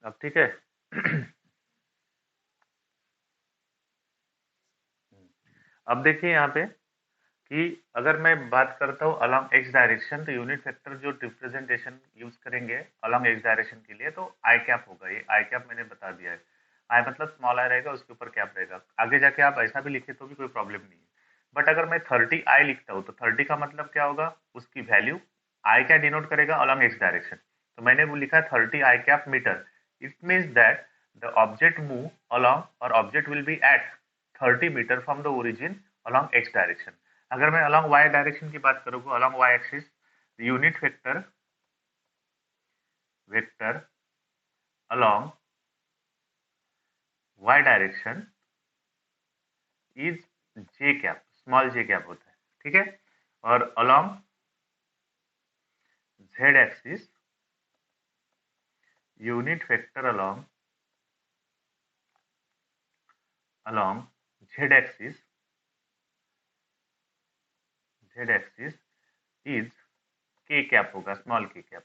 अब ठीक है। अब देखिए यहाँ पे कि अगर मैं बात करता हूँ अलॉन्ग एक्स डायरेक्शन, तो यूनिट वेक्टर जो रिप्रेजेंटेशन यूज करेंगे अलॉन्ग एक्स डायरेक्शन के लिए, तो आई कैप होगा। ये आई कैप मैंने बता दिया है। आई मतलब स्मॉल आई रहेगा, उसके ऊपर कैप रहेगा। आगे जाके आप ऐसा भी लिखे तो भी कोई प्रॉब्लम नहीं है। बट अगर मैं 30 आई लिखता हूँ तो 30 का मतलब क्या होगा, उसकी वैल्यू आई क्या डिनोट करेगा, अलॉन्ग एक्स डायरेक्शन। तो मैंने वो लिखा है 30 I cap metre. It means that the object move along और object will be at 30 metre from the origin along X direction. अगर मैं अलॉन्ग वाई डायरेक्शन की बात करूंगा, along Y axis, unit vector vector along Y direction is J cap, small J cap होता है। ठीक है। और along Z axis, unit vector along along Z axis, Z axis is K cap होगा, small के कैप।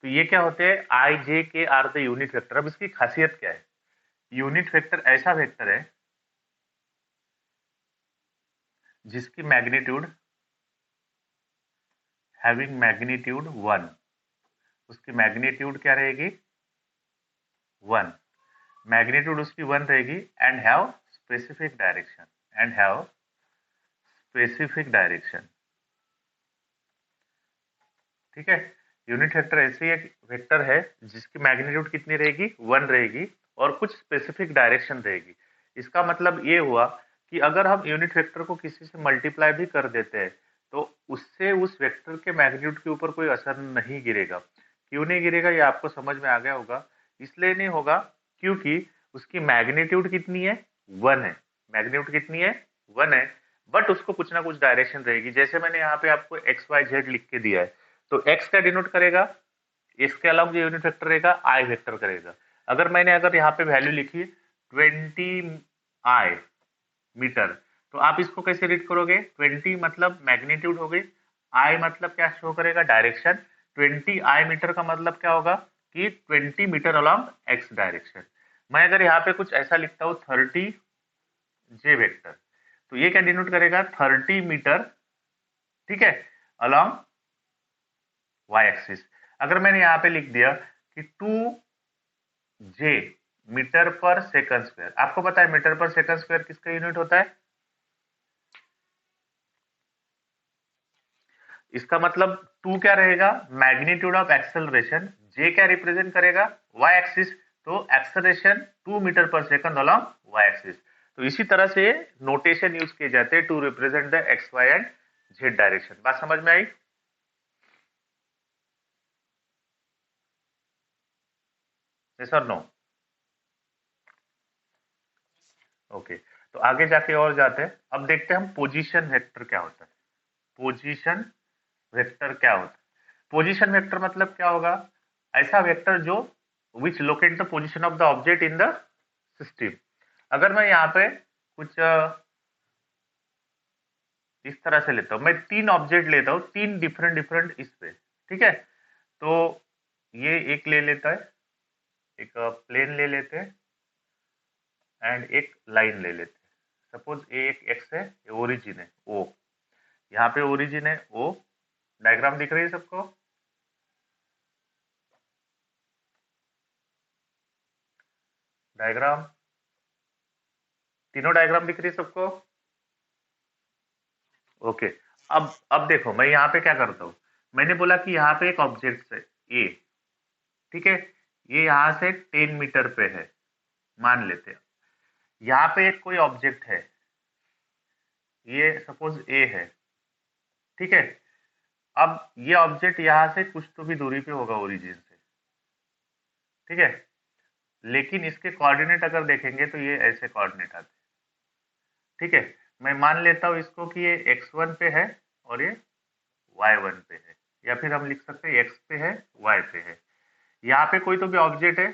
तो ये क्या होते हैं, आई जे के आर द यूनिट वेक्टर। अब इसकी खासियत क्या है, यूनिट वेक्टर ऐसा वेक्टर है जिसकी मैग्नीट्यूड हैविंग मैग्नीट्यूड 1, उसकी मैग्नीट्यूड क्या रहेगी, 1। मैग्नीट्यूड उसकी 1 रहेगी and have specific direction, and have specific direction. ठीक है। यूनिट वेक्टर ऐसी एक वेक्टर है जिसकी मैग्नीट्यूड कितनी रहेगी, 1 रहेगी, और कुछ स्पेसिफिक डायरेक्शन रहेगी। इसका मतलब ये हुआ कि अगर हम यूनिट वेक्टर को किसी से मल्टीप्लाई भी कर देते हैं तो उससे उस वेक्टर के मैग्नीट्यूड के ऊपर कोई असर नहीं गिरेगा। क्यों नहीं गिरेगा, ये आपको समझ में आ गया होगा। इसलिए नहीं होगा क्योंकि उसकी मैग्नीट्यूड कितनी है, 1 है। मैग्नीट्यूड कितनी है, 1 है। बट उसको कुछ ना कुछ डायरेक्शन रहेगी। जैसे मैंने यहाँ पे आपको एक्स वाई जेड लिख के दिया है, तो एक्स क्या डिनोट करेगा, इसके अलावा जो यूनिट वेक्टर रहेगा आई वेक्टर करेगा। अगर यहाँ पे वैल्यू लिखी 20 आई मीटर, तो आप इसको कैसे रीड करोगे, 20 मतलब मैग्नीट्यूड हो गई, आई मतलब क्या शो करेगा, डायरेक्शन। 20 आई मीटर का मतलब क्या होगा कि 20 मीटर अलॉन्ग एक्स डायरेक्शन। मैं अगर यहाँ पे कुछ ऐसा लिखता हूँ 30 जे वेक्टर, तो ये क्या डिनोट करेगा, 30 मीटर, ठीक है, अलॉन्ग वाई एक्सिस। अगर मैंने यहाँ पे लिख दिया कि 2 जे मीटर पर सेकंड स्क्वायर, आपको पता है मीटर पर सेकंड स्क्वायर किसका यूनिट होता है, इसका मतलब 2 क्या रहेगा, मैग्नीट्यूड ऑफ एक्सेलरेशन। जे क्या रिप्रेजेंट करेगा, वाई एक्सिस। तो एक्सेलरेशन 2 मीटर पर सेकंड अलॉन्ग वाई एक्सिस। तो इसी तरह से नोटेशन यूज किए जाते हैं to represent the x y and z direction. बात समझ में आई, यस और नो? ओके। तो आगे जाके और जाते हैं, अब देखते हैं हम पोजीशन वेक्टर क्या होता है। पोजीशन वेक्टर क्या होता है, पोजीशन वेक्टर मतलब क्या होगा, ऐसा वेक्टर जो which locate the position of the object in the system. अगर मैं यहाँ पे कुछ इस तरह से लेता हूँ, मैं 3 ऑब्जेक्ट लेता हूँ, 3 डिफरेंट डिफरेंट इस पे, ठीक है। तो ये एक ले लेता है, एक प्लेन ले लेते हैं एंड एक लाइन ले लेते हैं। सपोज ए एक एक्स है, ये ओरिजिन है ओ, यहाँ पे ओरिजिन है ओ। डायग्राम दिख रही है सबको, डायग्राम, तीनों डायग्राम दिख रही है सबको? ओके। अब देखो मैं यहाँ पे क्या करता हूँ, मैंने बोला कि यहाँ पे एक ऑब्जेक्ट है ए, ठीक है, ये यहाँ से 10 मीटर पे है, मान लेते हैं। यहाँ पे एक कोई ऑब्जेक्ट है, ये सपोज ए है, ठीक है। अब ये ऑब्जेक्ट यहाँ से कुछ तो भी दूरी पे होगा ओरिजिन से, ठीक है। लेकिन इसके कोऑर्डिनेट अगर देखेंगे तो ये ऐसे कोऑर्डिनेट आते हैं, ठीक है। मैं मान लेता हूँ इसको कि ये x1 पे है और ये y1 पे है, या फिर हम लिख सकते हैं x पे है y पे है। यहाँ पे कोई तो भी ऑब्जेक्ट है,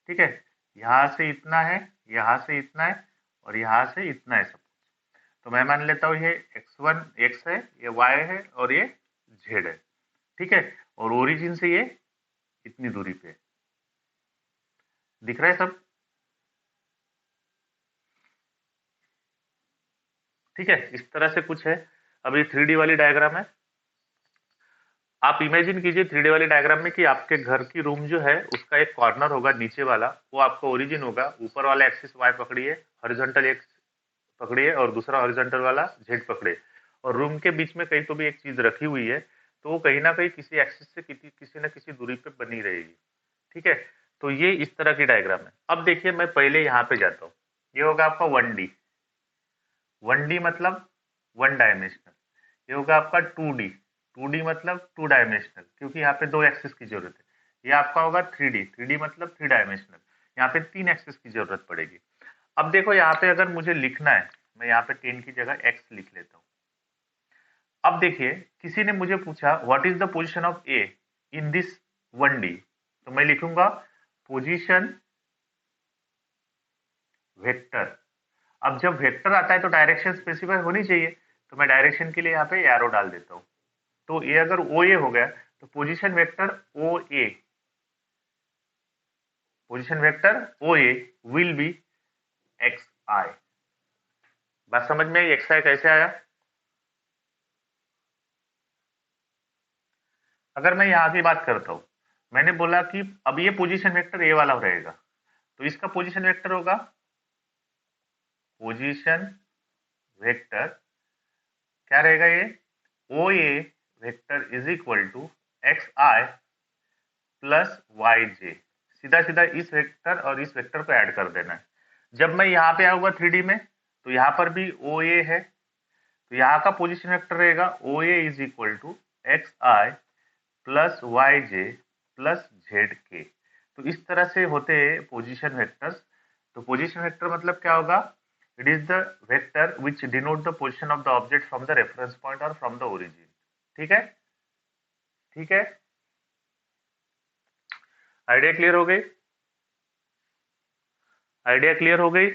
ठीक है, यहाँ से इतना है, यहाँ से इतना है, और यहाँ से इतना है सब। तो मैं मान लेता हूँ ये x1 x है, ये y है और ये z है, ठीक है। और ओरिजिन से ये इतनी दूरी पे है। दिख रहा है सब? ठीक है, इस तरह से कुछ है। अब ये 3D वाली डायग्राम है। आप इमेजिन कीजिए 3D वाली डायग्राम में कि आपके घर की रूम जो है उसका एक कॉर्नर होगा नीचे वाला, वो आपका ओरिजिन होगा। ऊपर वाला एक्सिस वाई पकड़िए, हॉरिजॉन्टल एक्स पकड़िए और दूसरा हॉरिजॉन्टल वाला जेड पकड़िए, और रूम के बीच में कहीं तो भी एक चीज रखी हुई है, तो वो कहीं ना कहीं किसी एक्सिस से किसी न किसी दूरी पे बनी रहेगी। ठीक है, तो ये इस तरह की डायग्राम है। अब देखिए मैं पहले यहाँ पे जाता हूँ। ये होगा आपका 1D। 1D मतलब 1 डायमेंशनल। ये होगा आपका 2D। 2D मतलब 2 डायमेंशनल, क्योंकि यहाँ पे 2 एक्सिस की जरूरत है। ये आपका होगा 3D। 3D मतलब 3 डायमेंशनल। यहाँ पे 3 एक्सिस की जरूरत पड़ेगी। अब देखो यहाँ पे अगर मुझे लिखना है, मैं यहाँ पे 10 की जगह x लिख लेता हूँ। अब देखिए किसी ने मुझे पूछा what is the position of A in this 1D, तो मैं लिखूंगा पोजीशन वेक्टर। अब जब वेक्टर आता है तो डायरेक्शन स्पेसिफाई होनी चाहिए, तो मैं डायरेक्शन के लिए यहाँ पे एरो डाल देता हूँ। तो ये अगर ओ ए हो गया तो position vector O A will be X I. बात समझ में आई? एक्स आई कैसे आया? अगर मैं यहाँ की बात करता हूँ, मैंने बोला कि अब ये पोजीशन वेक्टर ए वाला रहेगा, तो इसका पोजीशन वेक्टर होगा पोजीशन वेक्टर क्या रहेगा? ये O A vector is equal to X I plus Y J. सीधा सीधा इस वेक्टर और इस वेक्टर को ऐड कर देना है। जब मैं यहाँ पे आऊंगा 3D में, तो यहाँ पर भी ओ ए है, तो यहाँ का पोजीशन वेक्टर रहेगा O A is equal to X I plus Y J plus Z K. तो इस तरह से होते हैं पोजीशन वेक्टर्स। तो पोजीशन वेक्टर मतलब क्या होगा? It is the vector which denote the position of the object from the reference point और फ्रॉम द ओरिजिन। ठीक है, ठीक है, आइडिया क्लियर हो गई? आइडिया क्लियर हो गई?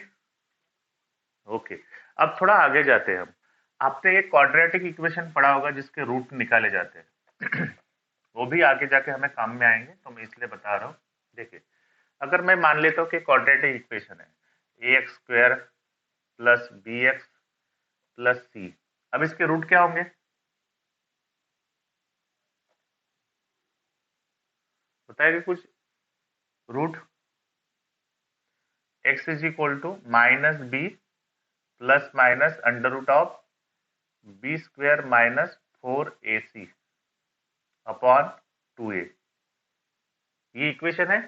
ओके। अब थोड़ा आगे जाते हैं हम। आपने एक क्वाड्रेटिक इक्वेशन पढ़ा होगा जिसके रूट निकाले जाते हैं। वो भी आगे जाके हमें काम में आएंगे, तो मैं इसलिए बता रहा हूँ। देखिए, अगर मैं मान लेता हूँ कि क्वाड्रेटिक इक्वेशन है A X square plus B X plus C. अब इसके रूट क्या होंगे? बताएगा कुछ? Root X is equal to minus B plus minus under root of B square minus 4ac upon 2a। ये इक्वेशन है,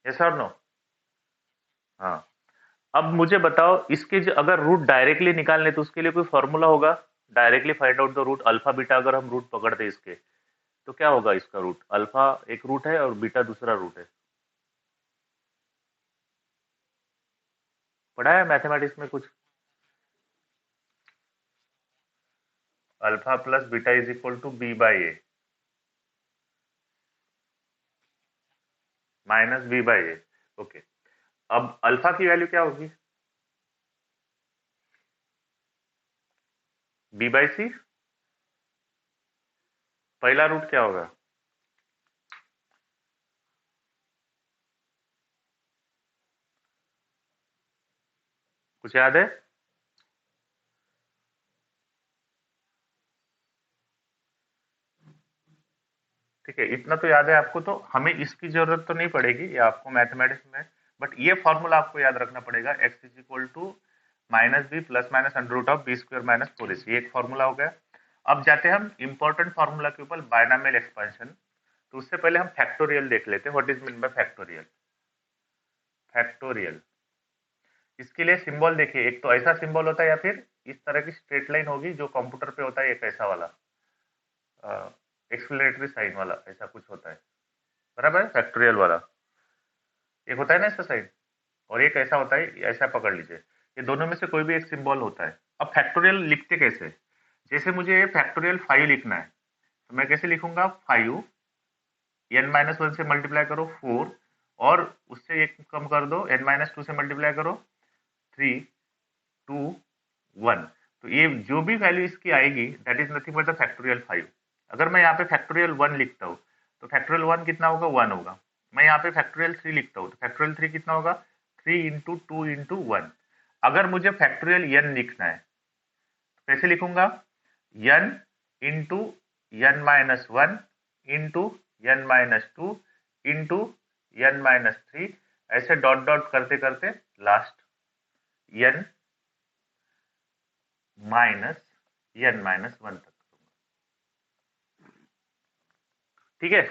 यस और नो? हाँ। अब मुझे बताओ इसके अगर रूट डायरेक्टली निकालने तो उसके लिए कोई फॉर्मूला होगा? Directly find out the root alpha beta, अगर हम रूट पकड़ते इसके तो क्या होगा? इसका रूट अल्फा एक रूट है और बीटा दूसरा रूट है। पढ़ा है मैथमेटिक्स में कुछ? Alpha plus beta is equal to b by a minus b by a. Okay, अब अल्फा की वैल्यू क्या होगी? B by c. पहला रूट क्या होगा? कुछ याद है? ठीक है, इतना तो याद है आपको, तो हमें इसकी जरूरत तो नहीं पड़ेगी, ये आपको मैथमेटिक्स में। बट ये फॉर्मूला आपको याद रखना पड़ेगा, x is equal to minus B plus minus under root of B square minus 4ac। ये एक फॉर्मूला हो गया। अब जाते हैं हम इंपॉर्टेंट फॉर्मूला के ऊपर, बायनॉमियल एक्सपेंशन। तो उससे पहले हम फैक्टोरियल देख लेते हैं। What is mean by factorial? Factorial, इसके लिए सिंबल देखिए, एक तो ऐसा सिंबल होता है या फिर इस तरह की स्ट्रेट लाइन होगी जो कंप्यूटर पे होता है, एक ऐसा वाला एक्सप्लेनेटरी साइन वाला ऐसा कुछ होता है, बराबर है? फैक्टोरियल वाला एक होता है ना ऐसा साइन, और एक ऐसा होता है, ऐसा पकड़ लीजिए। ये दोनों में से कोई भी एक सिंबल होता है। अब फैक्टोरियल लिखते कैसे? जैसे मुझे फैक्टोरियल 5 लिखना है, तो मैं कैसे लिखूंगा? 5 n-1 से मल्टीप्लाई करो 4, और उससे एक कम कर दो, n-2 से मल्टीप्लाई करो 3 2 1। तो ये जो भी वैल्यू इसकी आएगी that is nothing but the factorial 5। अगर मैं यहाँ पे फैक्टोरियल 1 लिखता हूँ तो फैक्टोरियल 1 कितना होगा? 1 होगा। मैं यहाँ पे फैक्टोरियल 3 लिखता हूँ, तो फैक्टोरियल 3 कितना होगा? 3 इंटू 2 इंटू 1। अगर मुझे फैक्टोरियल n लिखना है तो कैसे लिखूंगा? n into n minus 1 into n minus 2 into n minus 3, ऐसे डॉट डॉट करते करते last n minus n minus 1 तक। ठीक है,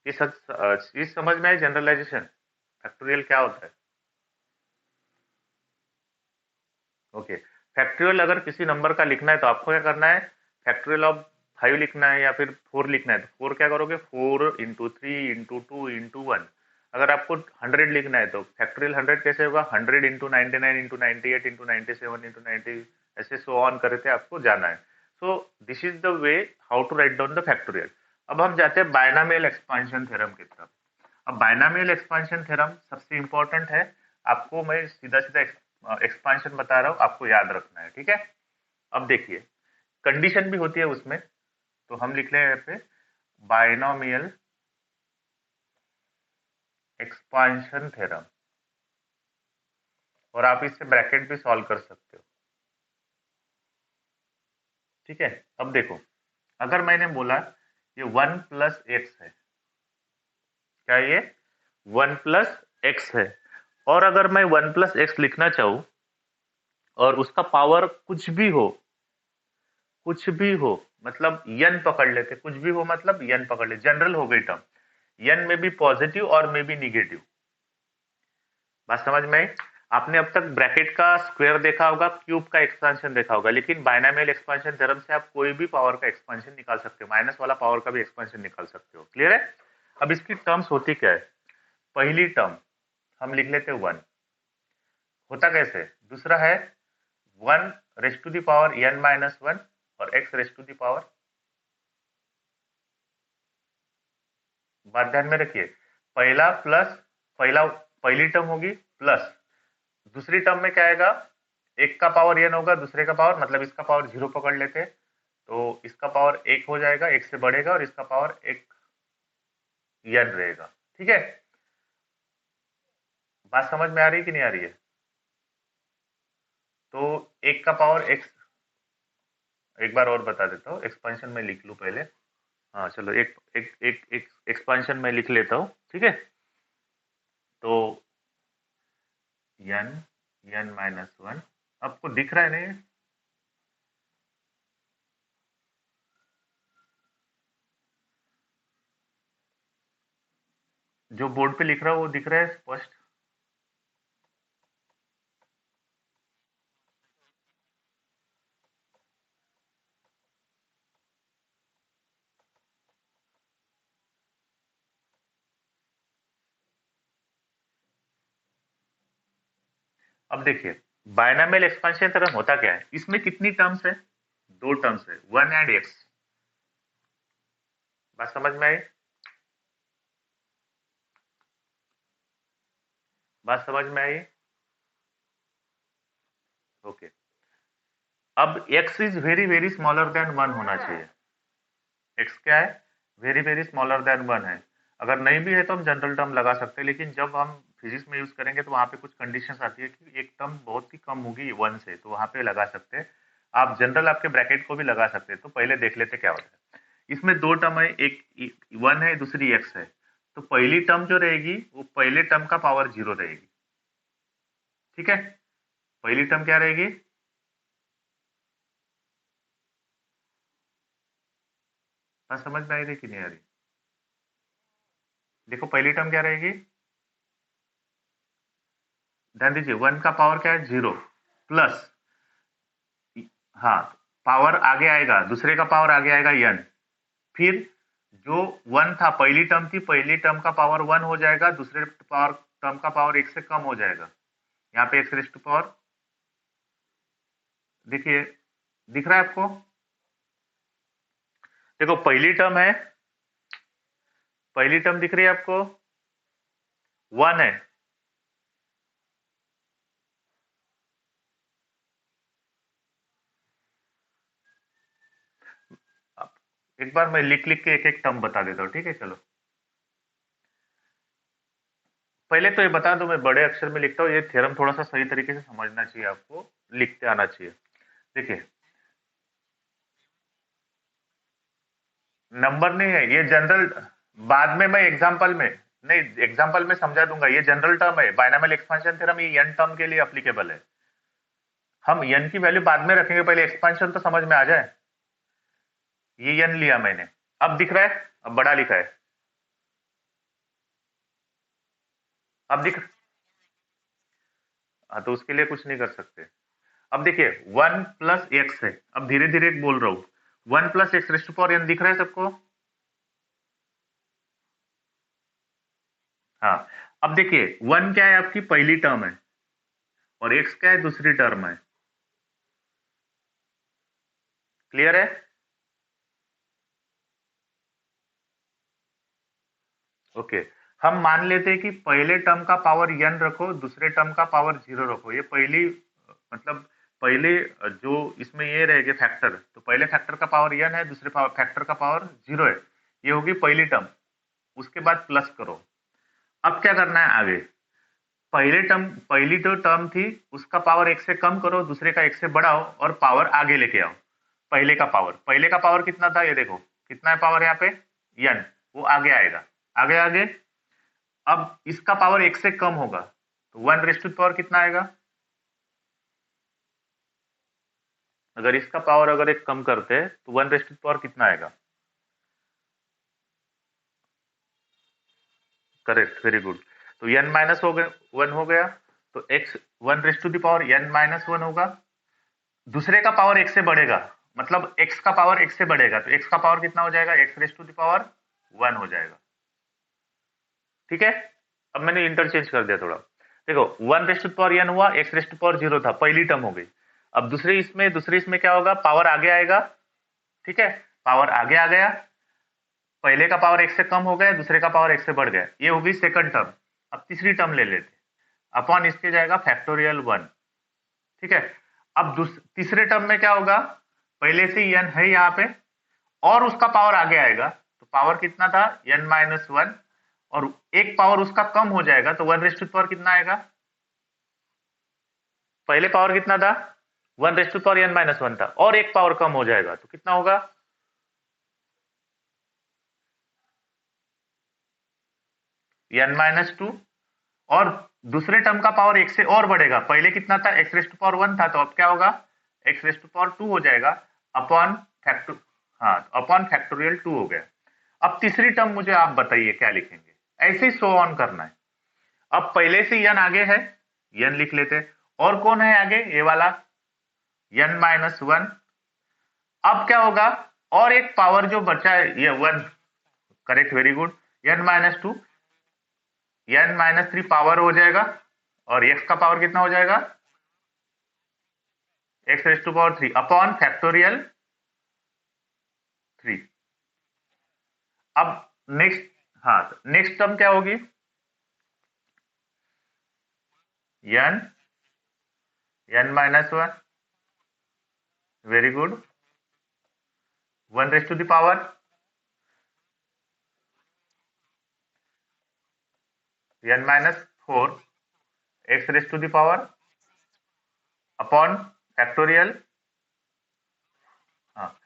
चीज समझ में आई? जनरलाइजेशन फैक्टोरियल क्या होता है? ओके, फैक्टोरियल अगर किसी नंबर का लिखना है तो आपको क्या करना है? फैक्टोरियल ऑफ 5 लिखना है या फिर 4 लिखना है तो 4 क्या करोगे? 4 इंटू 3 इंटू 2 इंटू 1। अगर आपको 100 लिखना है तो फैक्टोरियल 100 कैसे होगा? 100 इंटू 99 इंटू 98 इंटू 97 इंटू 90, ऐसे सो ऑन करके आपको जाना है। So this is the way how to write down the factorial. अब हम जाते हैं बायनॉमियल एक्सपांशन थ्योरम की तरफ। अब बायनॉमियल एक्सपांशन थ्योरम सबसे इंपॉर्टेंट है, आपको मैं सीधा सीधा एक्सपांशन बता रहा हूँ, आपको याद रखना है। ठीक है, अब देखिए कंडीशन भी होती है उसमें, तो हम लिख रहे हैं यहाँ पे बायनॉमियल एक्सपांशन थ्योरम, और आप इससे ब्रैकेट भी सॉल्व कर सकते हो। ठीक है, अब देखो अगर मैंने बोला ये 1 प्लस एक्स है, क्या ये 1 प्लस एक्स है, और अगर मैं 1 प्लस एक्स लिखना चाहूं और उसका पावर कुछ भी हो, कुछ भी हो मतलब यन पकड़ लेते, कुछ भी हो मतलब यन पकड़ ले, जनरल हो गई टर्म, यन में भी पॉजिटिव और में भी निगेटिव। बात समझ में आई? आपने अब तक ब्रैकेट का स्क्वायर देखा होगा, क्यूब का एक्सपांशन देखा होगा, लेकिन बायनॉमियल एक्सपांशन थ्योरम से आप कोई भी पावर का एक्सपांशन निकाल सकते हो, माइनस वाला पावर का भी एक्सपांशन निकाल सकते हो। क्लियर है? अब इसकी टर्म्स होती क्या है? पहली टर्म हम लिख लेते हैं 1, होता कैसे? दूसरा है 1 raise to the power n minus 1 और x raise to the power, बात ध्यान में रखिए, पहला प्लस, पहला पहली टर्म होगी प्लस, दूसरी टर्म में क्या आएगा? एक का पावर n होगा, दूसरे का पावर मतलब इसका पावर 0 पकड़ लेते, तो इसका पावर 1 हो जाएगा, 1 से बढ़ेगा, और इसका पावर 1 n रहेगा। ठीक है, बात समझ में आ रही है कि नहीं आ रही है? तो 1 का पावर x, एक बार और बता देता हूँ, एक्सपेंशन में लिख लूँ पहले। हाँ चलो, एक एक एक एक एक्सपेंशन में लिख लेता हूँ। ठीक है, तो n n माइनस 1 आपको दिख रहा है नहीं? जो बोर्ड पे लिख रहा है वो दिख रहा है स्पष्ट? अब देखिए बायनॉमियल एक्सपेंशन थ्योरम होता क्या है? इसमें कितनी टर्म्स है? दो टर्म्स है, 1 एंड x। बात समझ में आई? बात समझ में आई? ओके, अब x is very very smaller than 1 होना चाहिए। x क्या है? वेरी वेरी स्मॉलर देन 1 है। अगर नहीं भी है तो हम जनरल टर्म लगा सकते हैं, लेकिन जब हम फिजिक्स में यूज करेंगे तो वहां पे कुछ कंडीशंस आती है कि एक टर्म बहुत ही कम होगी 1 से, तो वहां पे लगा सकते हैं। आप जनरल आपके ब्रैकेट को भी लगा सकते हैं। तो पहले देख लेते क्या होता है। इसमें दो टर्म है, एक 1 है, दूसरी x है। तो पहली टर्म जो रहेगी वो पहले टर्म का पावर 0 रहेगी। ठीक है, पहली टर्म क्या रहेगी? बात समझ में आई रही कि नहीं आ रही? देखो पहली टर्म क्या रहेगी, ध्यान दीजिए, 1 का पावर क्या है? 0 प्लस, हाँ, पावर आगे आएगा, दूसरे का पावर आगे आएगा n, फिर जो 1 था, पहली टर्म थी, पहली टर्म का पावर 1 हो जाएगा, दूसरे पावर टर्म का पावर 1 से कम हो जाएगा, यहाँ पे x रेस्ट टू पावर, देखिए दिख रहा है आपको? देखो पहली टर्म है, पहली टर्म दिख रही है आपको? 1 है, एक बार मैं लिख लिख के एक एक टर्म बता देता हूँ, ठीक है? चलो, पहले तो ये बता दो, मैं बड़े अक्षर में लिखता हूँ, ये थ्योरम थोड़ा सा सही तरीके से समझना चाहिए आपको, लिखते आना चाहिए। देखिए, नंबर नहीं है ये, जनरल, बाद में मैं एग्जांपल में, नहीं एग्जांपल में समझा दूंगा, ये जनरल टर्म है, बायनॉमियल एक्सपेंशन थ्योरम ये n टर्म के लिए एप्लीकेबल है। हम n की वैल्यू बाद में रखेंगे, पहले एक्सपेंशन तो समझ में आ जाए। ये n लिया मैंने, अब दिख रहा है, अब बड़ा लिखा है, अब दिख, हाँ तो उसके लिए कुछ नहीं कर सकते। अब देखिए 1 + x है, अब धीरे धीरे बोल रहा हूँ, 1 + x⁴n दिख रहा है सबको? हाँ, अब देखिए 1 क्या है, आपकी पहली टर्म है, और x क्या है, दूसरी टर्म है। क्लियर है? ओके, हम मान लेते हैं कि पहले टर्म का पावर n रखो, दूसरे टर्म का पावर 0 रखो। ये पहली, मतलब पहले जो इसमें ये रहेगा फैक्टर, तो पहले फैक्टर का पावर n है, दूसरे फैक्टर का पावर 0 है, ये होगी पहली टर्म। उसके बाद प्लस करो। अब क्या करना है आगे, पहले टर्म, पहली जो टर्म थी उसका पावर 1 से कम करो, दूसरे का 1 से बढ़ाओ और पावर आगे लेके आओ। पहले का पावर कितना था, ये देखो कितना है पावर यहाँ पे, n, वो आगे आएगा, आगे आगे। अब इसका पावर 1 से कम होगा, तो 1 कितना आएगा, अगर इसका पावर अगर एक कम करते हैं तो 1 कितना आएगा? Correct, very good. तो n माइनस हो गया, 1 हो गया, तो x 1n-1 होगा। दूसरे का पावर 1 से बढ़ेगा, मतलब x का पावर 1 से बढ़ेगा, तो x का पावर कितना हो जाएगा, x⁻1 हो जाएगा। ठीक है, अब मैंने इंटरचेंज कर दिया थोड़ा। देखो 1n हुआ, x⁻0 था, पहली टर्म हो गई। अब दूसरे इसमें क्या होगा, पावर आगे आएगा। ठीक है, पावर आगे आ गया, पहले का पावर 1 से कम हो गया, दूसरे का पावर 1 से बढ़ गया, ये होगी सेकंड टर्म। अब तीसरी टर्म ले लेते, अपॉन इसके जाएगा फैक्टोरियल 1। ठीक है, अब तीसरे टर्म में क्या होगा, पहले से n है यहाँ पे और उसका पावर आगे आएगा, तो पावर कितना था, n-1, और एक पावर उसका कम हो जाएगा, तो 1 कितना आएगा, पहले पावर कितना था, 1n-1 था, और एक पावर कम हो जाएगा, तो कितना होगा, n-2, और दूसरे टर्म का पावर 1 से और बढ़ेगा, पहले कितना था, x⁻1 था, तो अब क्या होगा, x⁻2 हो जाएगा, अपॉन फैक्टर, हाँ अपॉन फैक्टोरियल 2 हो गया। अब तीसरी टर्म मुझे आप बताइए क्या लिखेंगे, ऐसे ही सो ऑन करना है। अब पहले से n आगे है, n लिख लेते, और कौन है आगे, ये वाला n-1। अब क्या होगा, और एक पावर जो बचा है, ये 1, correct, very good, n-2, n-3 power हो जाएगा, और x का पावर कितना हो जाएगा, x⁻3 अपॉन फैक्टोरियल 3। अब नेक्स्ट, हाँ नेक्स्ट टर्म क्या होगी, n-1, very good, 1 n-4 x⁻, upon factorial. हाँ,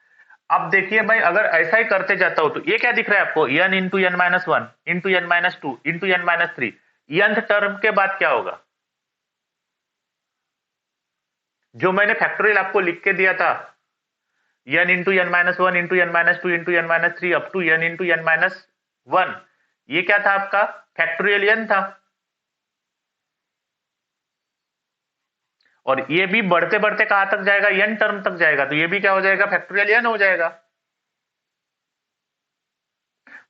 अब देखिए भाई, अगर ऐसा ही करते जाता हो तो ये क्या दिख रहा है आपको, n into n-1 into n-2 into n-3, nth term के बाद क्या होगा, जो मैंने फैक्टोरियल आपको लिख के दिया था, n into n-1 into n-2 into n-3 up to n into n-1, ये क्या था आपका, फैक्टोरियल n था, और ये भी बढ़ते बढ़ते कहां तक जाएगा, n टर्म तक जाएगा, तो ये भी क्या हो जाएगा, फैक्टोरियल n हो जाएगा।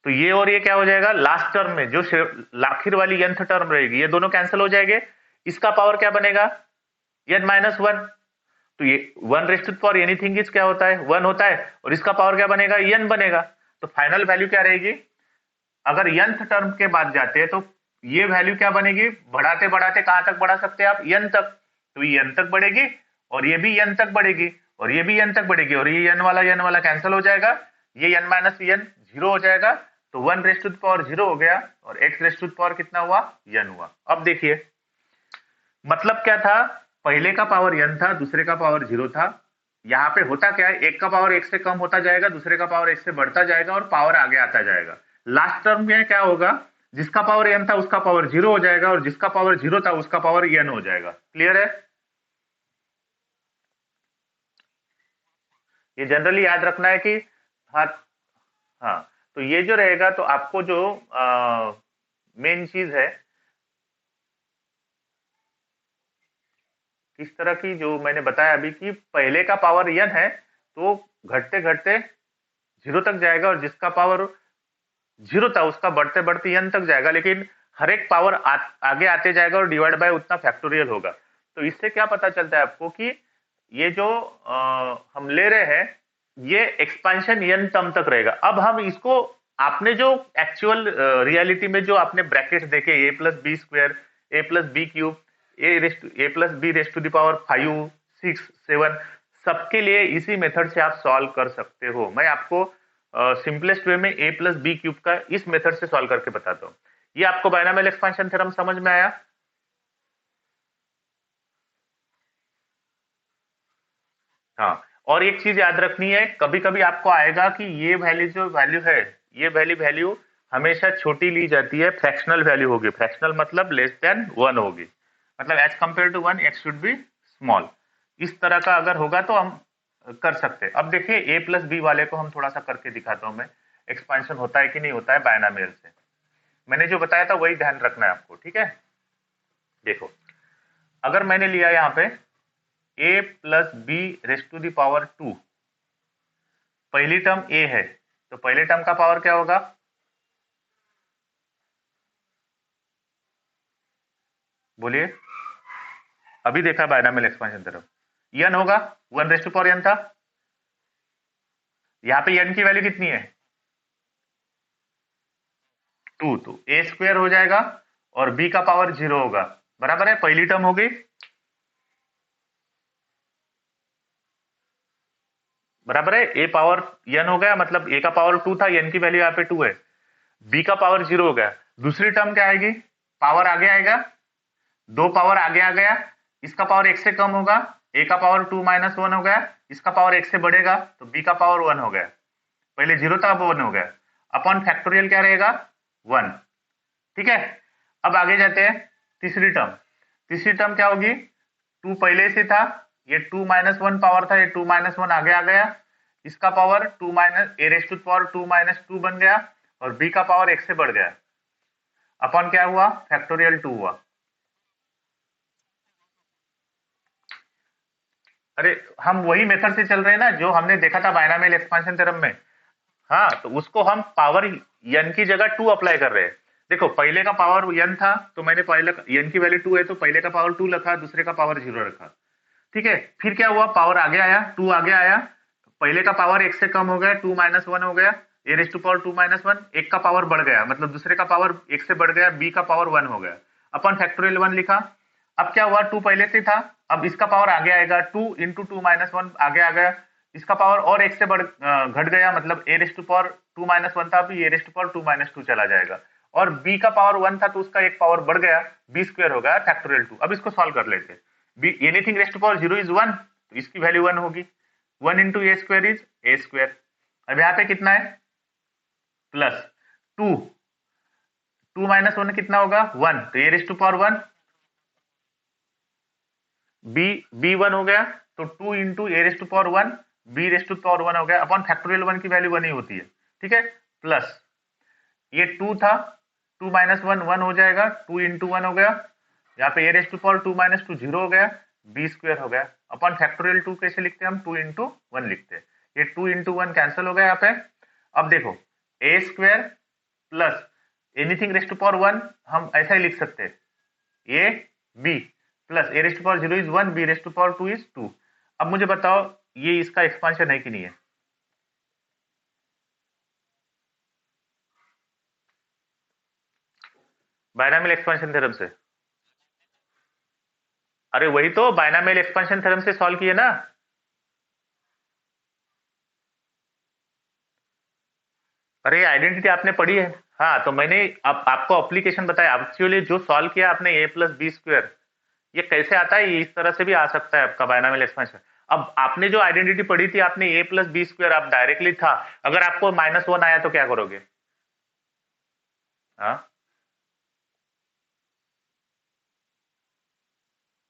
तो ये और ये क्या हो जाएगा, लास्ट टर्म में जो आखिर वाली nth टर्म रहेगी, ये दोनों कैंसिल हो जाएंगे, इसका पावर क्या बनेगा, n-1। तो ये 1 एनीथिंग इज क्या होता है, 1 होता है, और इसका पावर क्या बनेगा, n बनेगा। तो फाइनल वैल्यू क्या रहेगी, अगर nth टर्म के बाद जाते हैं तो ये वैल्यू क्या बनेगी, बढ़ाते बढ़ाते कहां तक बढ़ा सकते हैं आप, n तक, तो ये n तक बढ़ेगी, और ये भी n तक बढ़ेगी, और ये भी n तक बढ़ेगी, और ये n वाला कैंसिल हो जाएगा, ये n माइनस n जीरो हो जाएगा, तो 1 raise to the power zero हो गया, और x raise to the power कितना हुआ, n हुआ। अब देखिए मतलब क्या था, पहले का पावर n था, दूसरे का पावर जीरो था। यहाँ पे होता क्या है, एक का पावर एक से कम होता जाएगा, दूसरे का पावर एक से बढ़ता जाएगा, और पावर आगे आता जाएगा। लास्ट टर्म में क्या होगा, जिसका पावर n था उसका पावर जीरो हो जाएगा, और जिसका पावर जीरो था उसका पावर n हो जाएगा। क्लियर है? ये जनरली याद रखना है कि हाँ, हाँ, तो ये जो रहेगा, तो आपको जो मेन चीज है, किस तरह की, जो मैंने बताया अभी कि पहले का पावर n है, तो घटते घटते जीरो तक जाएगा, और जिसका पावर जीरो था उसका बढ़ते बढ़ते n तक जाएगा, लेकिन हर एक पावर आगे आते जाएगा, और डिवाइड बाय उतना फैक्टोरियल होगा। तो इससे क्या पता चलता है आपको कि ये जो हम ले रहे हैं, ये एक्सपेंशन n टर्म तक रहेगा। अब हम इसको, आपने जो एक्चुअल रियलिटी में जो आपने ब्रैकेट देखे, A plus B square, A plus B cube, A plus B raise to the power 5, 6, 7, सबके लिए इसी मेथड से आप सॉल्व कर सकते हो। मैं आपको सिंपलेस्ट वे में ए प्लस बी क्यूब का इस मेथड से सॉल्व करके बताता हूँ। ये आपको बायनॉमियल एक्सपेंशन थ्योरम समझ में आया? हाँ, और एक चीज याद रखनी है, कभी कभी आपको आएगा कि ये वैल्यू जो वैल्यू है, ये वैल्यू हमेशा छोटी ली जाती है, फ्रैक्शनल वैल्यू होगी। फ्रैक्शनल मतलब लेस देन वन होगी, मतलब as compare to one x should be small. इस तरह का अगर होगा तो हम कर सकते हैं। अब देखिए ए प्लस बी वाले को हम थोड़ा सा करके दिखाता हूं मैं, एक्सपेंशन होता है कि नहीं होता है बायनॉमियल से। मैंने जो बताया था वही ध्यान रखना है आपको, ठीक है? देखो, अगर मैंने लिया यहाँ पे a plus B raise to the power 2, पहली टर्म a है, तो पहले टर्म का पावर क्या होगा, बोलिए? अभी देखा बायनॉमियल एक्सपेंशन तरफ, n होगा, 1 रेस टू पावर n था। यहाँ पे n की वैल्यू कितनी है, 2, तो a स्क्वायर हो जाएगा, और b का पावर जीरो होगा। बराबर है, पहली टर्म हो गई। बराबर है, a पावर n हो गया, मतलब a का पावर 2 था, n की वैल्यू यहाँ पे 2 है, b का पावर जीरो हो गया। दूसरी टर्म क्या आएगी, पावर आगे आएगा, दो पावर आगे आ गया, इसका पावर एक से कम होगा, a का पावर 2 माइनस वन हो गया, इसका पावर एक से बढ़ेगा, तो b का पावर 1 हो गया। पहले जीरो था, अब 1 हो गया। अपॉन फैक्टोरियल क्या रहेगा, 1। ठीक है, अब आगे जाते हैं तीसरी टर्म। तीसरी टर्म क्या होगी, 2 पहले से था, ये 2 माइनस वन पावर था, ये 2 माइनस वन आगे आ गया, इसका power 2 minus a raise to power 2 minus 2 बन गया, और b का पावर एक से बढ़ गया। अपॉन क्या हुआ, फैक्टोरियल 2 हुआ। अरे, हम वही मेथड से चल रहे हैं ना जो हमने देखा था बायनॉमियल एक्सपेंशन थ्योरम में। हाँ, तो उसको हम पावर n की जगह 2 अप्लाई कर रहे हैं। देखो, पहले का पावर n था, तो मैंने पहले n की वैल्यू 2 है, तो पहले का पावर 2 रखा, दूसरे का पावर 0 रखा। ठीक है, फिर क्या हुआ, पावर आगे आया, 2 आगे आया, पहले का पावर एक से कम हो गया, 2 माइनस वन हो गया, A raise to power 2 minus one, एक का पावर बढ़ गया, मतलब दूसरे का पावर एक से बढ़ गया, b का पावर 1 हो गया। अपन फैक्टोरियल 1 लिखा। अब क्या हुआ, 2 पहले से था, अब इसका पावर आगे आएगा, 2 इंटू 2 माइनस वन आगे आ गया, इसका पावर और एक से घट गया, मतलब A raise to power 2 minus one था, अभी A raise to power 2 minus two चला जाएगा, और b का पावर 1 था, तो उसका एक पावर बढ़ गया, b स्क्वायर हो गया फैक्टोरियल 2। अब इसको सॉल्व कर लेते हैं। b anything raise to power 0 is 1, तो इसकी वैल्यू 1 होगी। 1 into a square is a square. अब यहाँ पे कितना है, प्लस 2, 2 माइनस वन कितना होगा, 1, तो a raise to power 1, b 1 हो गया, तो 2 into a raise to power 1, B raise to power 1 हो गया, अपॉन फैक्टोरियल 1 की वैल्यू 1 ही होती है। ठीक है, प्लस ये 2 था, 2 माइनस वन 1 हो जाएगा, 2 इंटू 1 हो गया, यहाँ पे A raise to power 2 minus two 0 हो गया, बी स्क्वायर हो गया। अपॉन फैक्टोरियल 2 कैसे लिखते हैं हम, 2 इंटू 1 लिखते हैं। ये 2 इंटू 1 कैंसिल हो गया यहाँ पे। अब देखो, A square plus anything raise to power 1 हम ऐसा ही लिख सकते हैं, A B plus A raise to power 0 is 1, B raise to power 2 is 2। अब मुझे बताओ, ये इसका एक्सपांशन है कि नहीं है? बायनॉमियल एक्सपेंशन थ्योरम से। अरे वही तो बायनॉमियल एक्सपेंशन थ्योरम से सॉल्व किए ना। अरे आइडेंटिटी आपने पढ़ी है। हाँ, तो मैंने आपको एप्लीकेशन बताया। एक्चुअली जो सॉल्व किया आपने ए प्लस बी स्क्वायर, ये कैसे आता है, ये इस तरह से भी आ सकता है आपका बायनॉमियल एक्सपेंशन। अब आपने जो आइडेंटिटी पढ़ी थी, आपने ए प्लस बी स्क्वायर, आप डायरेक्टली था, अगर आपको -1 आया तो क्या करोगे? हाँ,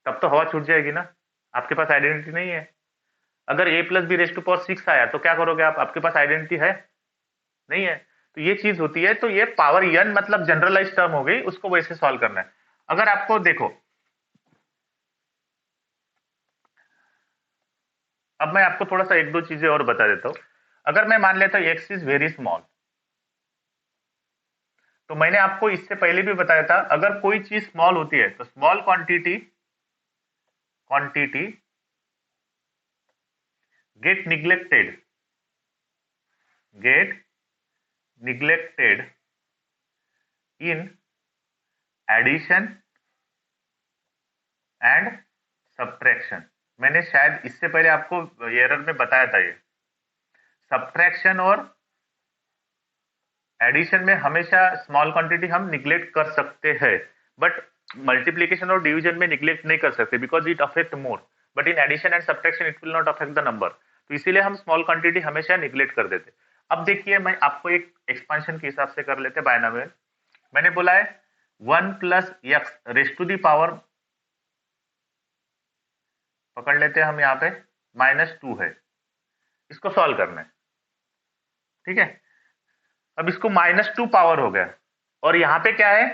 तब तो हवा छूट जाएगी ना, आपके पास आइडेंटिटी नहीं है। अगर A plus B raise to power 6 आया तो क्या करोगे आप? आपके पास आइडेंटिटी है नहीं है। तो ये चीज होती है। तो ये पावर n मतलब जनरलाइज टर्म हो गई, उसको वैसे सॉल्व करना है। अगर आपको देखो, अब मैं आपको थोड़ा सा एक दो चीजें और बता देता हूं। अगर मैं मान लेता हूं एक्स इज वेरी स्मॉल, तो मैंने आपको इससे पहले भी बताया था, अगर कोई चीज स्मॉल होती है तो small quantity quantity get neglected get neglected in addition and subtraction. मैंने शायद इससे पहले आपको एरर में बताया था, ये सब्ट्रैक्शन और एडिशन में हमेशा स्मॉल क्वांटिटी हम निग्लेक्ट कर सकते हैं, बट मल्टीप्लीकेशन और डिवीजन में निग्लेक्ट नहीं कर सकते, because it affect more. But in addition and subtraction it will not affect the number, तो इसीलिए हम स्मॉल क्वांटिटी हमेशा निग्लेक्ट कर देते। अब देखिए, मैं आपको एक एक्सपांशन के हिसाब से कर लेते बायनॉमियल। मैंने बोला है 1 plus x raise to the power, पकड़ लेते हैं हम यहाँ पे -2 है, इसको सॉल्व करना है। ठीक है, अब इसको -2 पावर हो गया, और यहाँ पे क्या है,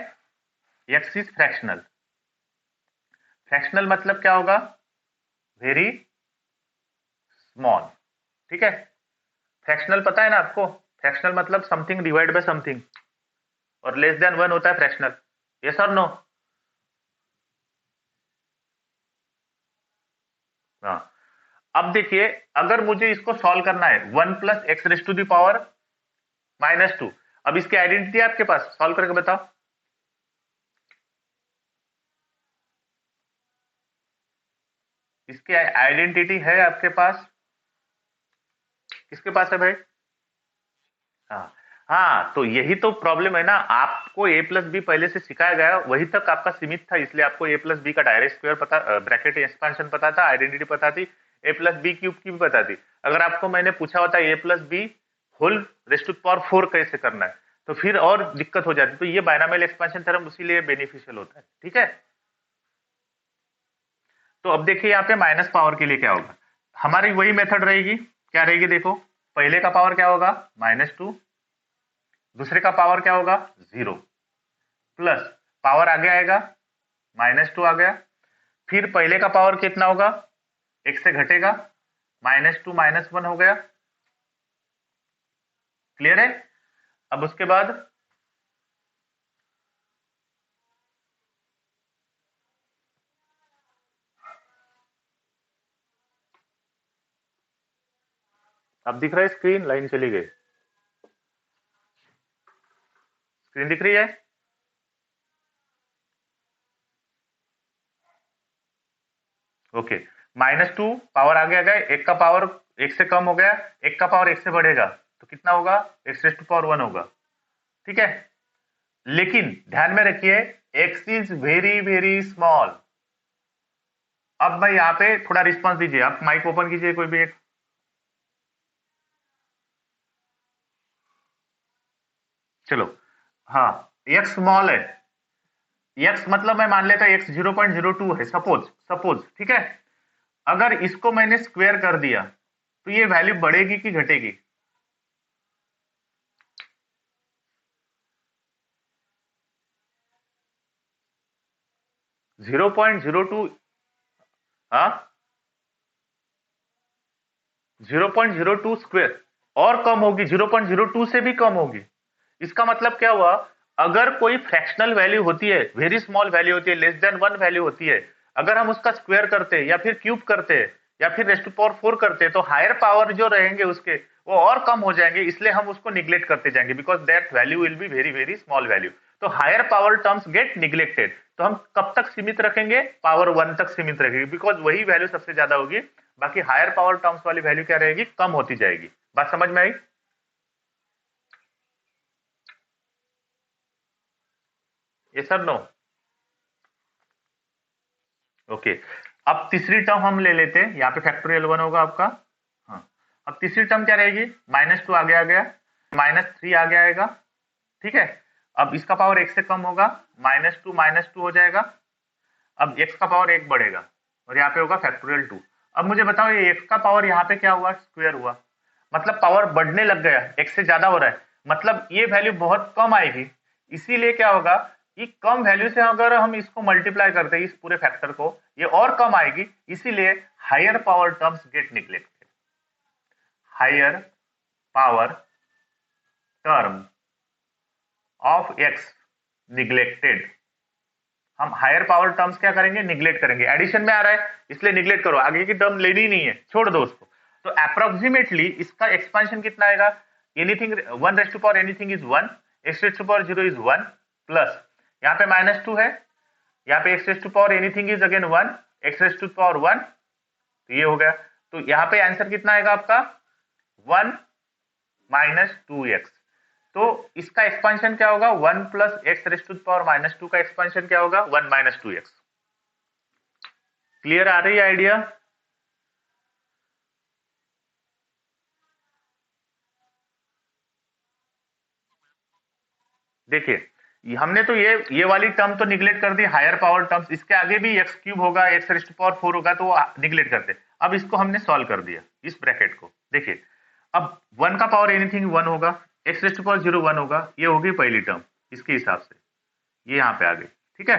एक्स इज फ्रैक्शनल। फ्रैक्शनल मतलब क्या होगा? Very small. ठीक है, फ्रैक्शनल पता है ना आपको? फ्रैक्शनल मतलब समथिंग डिवाइड बाय समथिंग, और लेस देन 1 होता है फ्रैक्शनल। यस और नो? हाँ। अब देखिए, अगर मुझे इसको सॉल्व करना है 1 plus x raise to the power -2, अब इसकी आइडेंटिटी आपके पास, सॉल्व करके बताओ। इसकी आइडेंटिटी है आपके पास? किसके पास है भाई? हाँ। हाँ, तो यही तो प्रॉब्लम है ना, आपको ए प्लस बी पहले से सिखाया गया, वही तक आपका सीमित था, इसलिए आपको ए प्लस बी का डायरेक्ट स्क्वायर पता, ब्रैकेट एक्सपेंशन पता था, आइडेंटिटी पता थी, ए प्लस बी क्यूब की भी पता थी। अगर आपको मैंने पूछा होता A plus B whole raised to power 4 कैसे करना है, तो फिर और दिक्कत हो जाती। तो ये बायनॉमियल एक्सपेंशन थ्योरम उसीलिए बेनिफिशियल होता है। ठीक है, तो अब देखिए यहाँ पे माइनस पावर के लिए क्या होगा, हमारी वही मेथड रहेगी। क्या रहेगी देखो, पहले का पावर क्या होगा? -2, दूसरे का पावर क्या होगा? 0, प्लस पावर आगे आएगा, -2 आ गया, फिर पहले का पावर कितना होगा? एक से घटेगा, -2 -1 हो गया। क्लियर है? अब उसके बाद अब दिख रहा है स्क्रीन? लाइन चली गई, स्क्रीन दिख रही है? ओके, -2 पावर आगे आ गया, एक का पावर एक से कम हो गया, एक का पावर एक से बढ़ेगा, तो कितना होगा? एक्स रेस टू पावर 1 होगा। ठीक है, लेकिन ध्यान में रखिए, x is very very small. अब मैं यहाँ पे थोड़ा रिस्पॉन्स दीजिए, आप माइक ओपन कीजिए कोई भी एक। चलो, हाँ, एक्स स्मॉल है, एक्स मतलब मैं मान लेता एक्स 0.02 है, सपोज सपोज। ठीक है, अगर इसको मैंने स्क्वायर कर दिया तो ये वैल्यू बढ़ेगी कि घटेगी? 0.02। हाँ, 0.02 स्क्वायर और कम होगी, 0.02 से भी कम होगी। इसका मतलब क्या हुआ, अगर कोई फ्रैक्शनल वैल्यू होती है, वेरी स्मॉल वैल्यू होती है, लेस देन 1 वैल्यू होती है, अगर हम उसका स्क्वायर करते हैं या फिर क्यूब करते हैं या फिर रेस्ट टू पावर 4 करते हैं, तो हायर पावर जो रहेंगे उसके, वो और कम हो जाएंगे, इसलिए हम उसको निग्लेक्ट करते जाएंगे, because that value will be very very small value. तो higher power terms get neglected. तो हम कब तक सीमित रखेंगे? पावर 1 तक सीमित रखेंगे, बिकॉज वही वैल्यू सबसे ज्यादा होगी। बाकी हायर पावर टर्म्स वाली वैल्यू क्या रहेगी? कम होती जाएगी। बात समझ में आई? ये सर नो। ओके, अब तीसरी टर्म हम ले लेते हैं, यहाँ पे फैक्टोरियल 1 होगा आपका। हाँ, अब तीसरी टर्म क्या रहेगी, -2 आगे आ गया, -3 आगे आएगा, ठीक है। अब इसका पावर 1 से कम होगा, -2 हो जाएगा। अब x का पावर 1 बढ़ेगा और यहाँ पे होगा फैक्टोरियल 2। अब मुझे बताओ ये x का पावर यहाँ पे क्या हुआ, स्क्वायर हुआ, मतलब पावर बढ़ने लग गया, x से ज्यादा हो रहा है, मतलब ये वैल्यू बहुत कम आएगी। इसीलिए क्या होगा कि कम वैल्यू से अगर हम इसको मल्टीप्लाई करते हैं इस पूरे फैक्टर को, ये और कम आएगी, इसीलिए higher power terms get neglected. Higher power term of x neglected. हम हायर पावर टर्म्स क्या करेंगे, निग्लेक्ट करेंगे। एडिशन में आ रहा है इसलिए निग्लेक्ट करो, आगे की टर्म लेनी ही नहीं है, छोड़ दो उसको। तो अप्रोक्सीमेटली इसका एक्सपांशन कितना आएगा, anything 1 raise to power anything is 1, x raise to power 0 is 1, plus यहाँ पे -2 है, यहाँ पे x raise to power anything is again 1, x raise to power 1, तो ये हो गया। तो यहाँ पे आंसर कितना आएगा आपका 1 - 2x। तो इसका एक्सपांशन क्या होगा, 1 plus x raise to power -2 का एक्सपांशन क्या होगा, 1 - 2x। क्लियर आ रही है आइडिया। देखिए हमने तो ये वाली टर्म तो निगलेक्ट कर दी, हायर पावर टर्म्स, इसके आगे भी एक्स क्यूब होगा, एक्स रेज़ टू पावर 4 होगा, तो निगलेक्ट करते। अब इसको हमने सॉल्व कर दिया, इस ब्रैकेट को देखिए। अब 1 का पावर एनीथिंग 1 होगा, एक्स रेज़ टू पावर 0 1 होगा, ये होगी पहली टर्म इसके हिसाब से, ये यहाँ पे आ गई, ठीक है।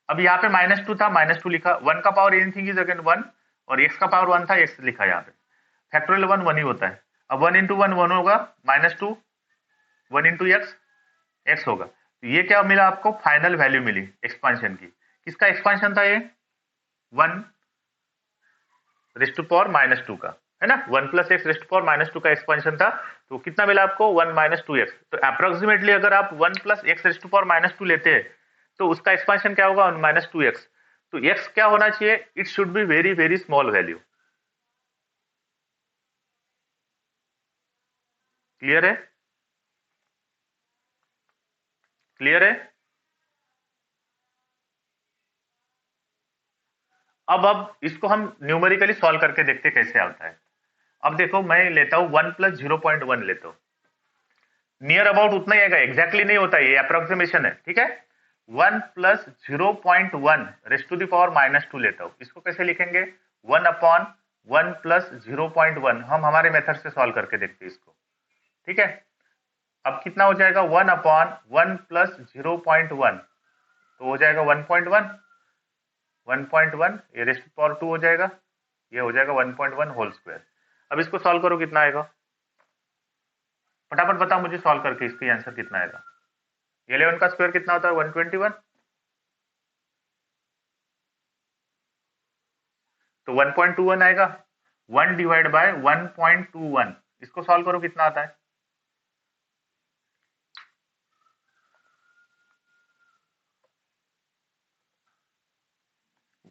अब यहाँ पे -2 था, -2 लिखा, 1 का पावर एनीथिंग इज अगेन 1, और x का पावर 1 था, x लिखा यहाँ पे। फैक्टोरियल 1 1 ही होता है। अब 1 इंटू 1 1 होगा, -2, 1 इंटू x होगा। तो ये क्या मिला आपको, फाइनल वैल्यू मिली एक्सपांशन की। किसका एक्सपांशन था ये, 1 रेज़ टू पावर -2 का, है ना, 1 plus x raise to power -2 का एक्सपांशन था। तो कितना मिला आपको, 1 - 2x। तो अप्रोक्सीमेटली अगर आप 1 plus x raise to power -2 लेते हैं तो उसका एक्सपांशन क्या होगा, 1 - 2x। तो x क्या होना चाहिए, it should be very very small value. Clear है, क्लियर है। अब इसको हम न्यूमेरिकली सॉल्व करके देखते कैसे आता है। अब देखो मैं लेता हूं 1 प्लस 0.1 लेता हूं, नियर अबाउट उतना ही आएगा, एग्जैक्टली नहीं होता, ये अप्रोक्सीमेशन है, ठीक है। 1 plus 0.1 raise to the power -2 लेता हूं, इसको कैसे लिखेंगे, 1 अपॉन 1 प्लस 0.1। हम हमारे मेथड से सॉल्व करके देखते हैं इसको, ठीक है। अब कितना हो जाएगा, 1 अपॉन 1 प्लस 0.1, तो हो जाएगा 1.1, 1.1 ये रेज़ टू पावर 2 हो जाएगा, ये हो जाएगा 1.1 होल स्क्वायर। अब इसको सॉल्व करो, कितना आएगा, फटाफट बताओ मुझे सॉल्व करके इसका आंसर कितना आएगा। 11 का स्क्वायर कितना होता है, 121, तो 1.21 आएगा। 1 डिवाइड बाय 1.21, इसको सॉल्व करो कितना आता है,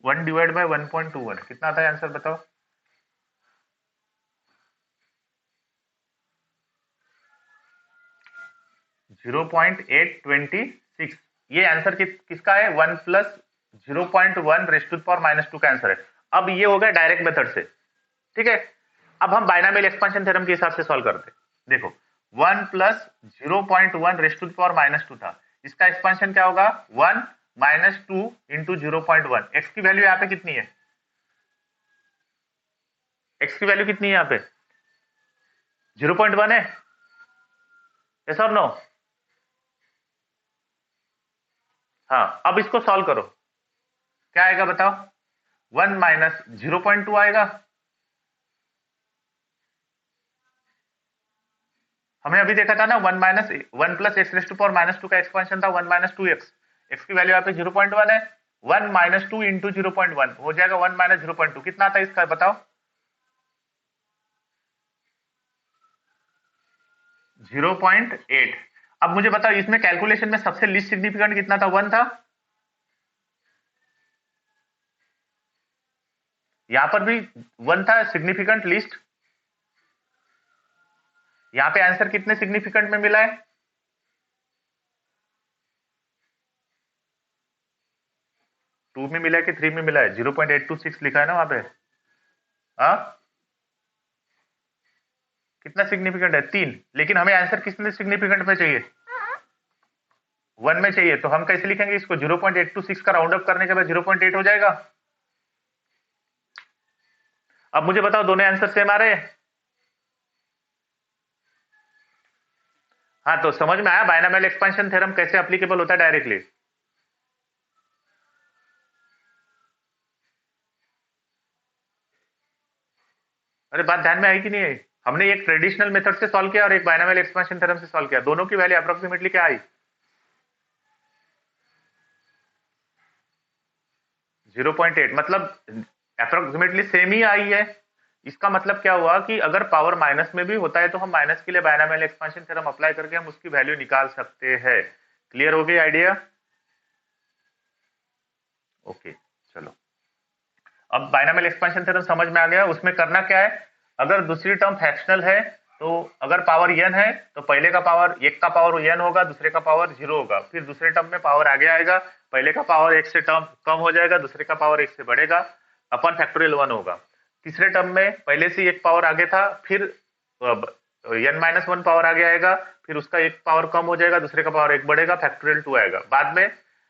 1 डिवाइड बाय 1.21 कितना आता है आंसर बताओ। 0.826। ये आंसर किसका है, 1 प्लस 0.1 रेज़ टू पावर -2 का आंसर है। अब ये हो गया डायरेक्ट मेथड से, ठीक है। अब हम बाइनोमियल एक्सपेंशन थ्योरम के हिसाब से सॉल्व करते हैं। देखो 1 प्लस 0.1 रेज़ टू पावर -2 था, इसका एक्सपेंशन क्या होगा, 1 -2 इंटू 0.1। एक्स की वैल्यू यहाँ पे कितनी है, एक्स की वैल्यू कितनी है यहाँ पे, 0.1 है, यस और नो। हाँ, अब इसको सॉल्व करो, क्या आएगा बताओ, 1 माइनस 0.2 आएगा। हमने अभी देखा था ना, 1 minus 1 plus x raise to power -2 का एक्सपेंशन था 1 - 2x। एक्स की वैल्यू यहाँ पे 0.1 है, 1 - 2 इंटू 0.1 हो जाएगा 1 - 0.2। कितना आता है इसका बताओ, 0.8। अब मुझे बताओ इसमें कैलकुलेशन में सबसे लीस्ट सिग्निफिकेंट कितना था, 1 था। यहां पर भी 1 था सिग्निफिकेंट लीस्ट। यहाँ पे आंसर कितने सिग्निफिकेंट में मिला है, 2 में मिला है कि 3 में मिला है? 0.826 लिखा है ना वहां पे। हाँ, कितना सिग्निफिकेंट है? 3। लेकिन हमें आंसर कितने सिग्निफिकेंट पे चाहिए? 1 में चाहिए। तो हम कैसे लिखेंगे इसको? 0.826 का राउंड अप करने के बाद 0.8 हो जाएगा। अब मुझे बताओ, दोनों आंसर सेम आ रहे हैं? हाँ, तो समझ में आया बायनॉमियल एक्सपेंशन थ्योरम कैसे एप्लीकेबल होता है डायरेक्टली? अरे बात ध्यान में आई कि नहीं आई? हमने एक ट्रेडिशनल मेथड से सॉल्व किया और एक बायनॉमियल एक्सपेंशन थ्योरम से सॉल्व किया। दोनों की वैल्यू अप्रोक्सीमेटली क्या आई? 0.8। मतलब अप्रोक्सीमेटली सेम ही आई है। इसका मतलब क्या हुआ कि अगर पावर माइनस में भी होता है तो हम माइनस के लिए बायनॉमियल एक्सपेंशन थ्योरम अप्लाई करके हम उसकी वैल्यू निकाल सकते हैं। क्लियर हो गई आइडिया? ओके, चलो। अब बायनॉमियल एक्सपेंशन थ्योरम समझ में आ गया। उसमें करना क्या है? अगर दूसरी टर्म फ्रैक्शनल है तो अगर पावर n है तो पहले का पावर एक का पावर n होगा, दूसरे का पावर 0 होगा। फिर दूसरे टर्म में पावर आगे आएगा, पहले का पावर 1 से टर्म कम हो जाएगा, दूसरे का पावर 1 से बढ़ेगा, अपन फैक्टोरियल 1 होगा। तीसरे टर्म में पहले से एक पावर आगे था, फिर n-1 पावर आगे आएगा, फिर उसका एक पावर कम हो जाएगा, दूसरे का पावर 1 बढ़ेगा, फैक्टोरियल 2 आएगा। बाद में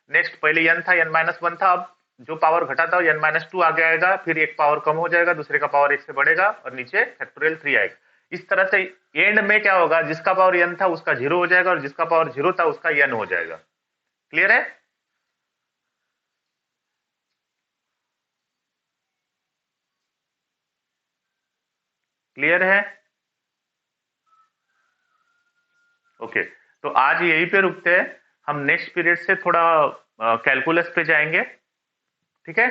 नेक्स्ट पहले n था, n-1 था, अब जो पावर घटा था n-2 आगे आएगा, फिर एक पावर कम हो जाएगा, दूसरे का पावर 1 से बढ़ेगा और नीचे फैक्टोरियल 3 आएगा। इस तरह से एंड में क्या होगा? जिसका पावर n था उसका 0 हो जाएगा और जिसका पावर 0 था उसका n हो जाएगा। क्लियर है? क्लियर है? ओके, तो आज यहीं पे रुकते हैं। हम नेक्स्ट पीरियड से थोड़ा कैलकुलस पे जाएंगे। ठीक है?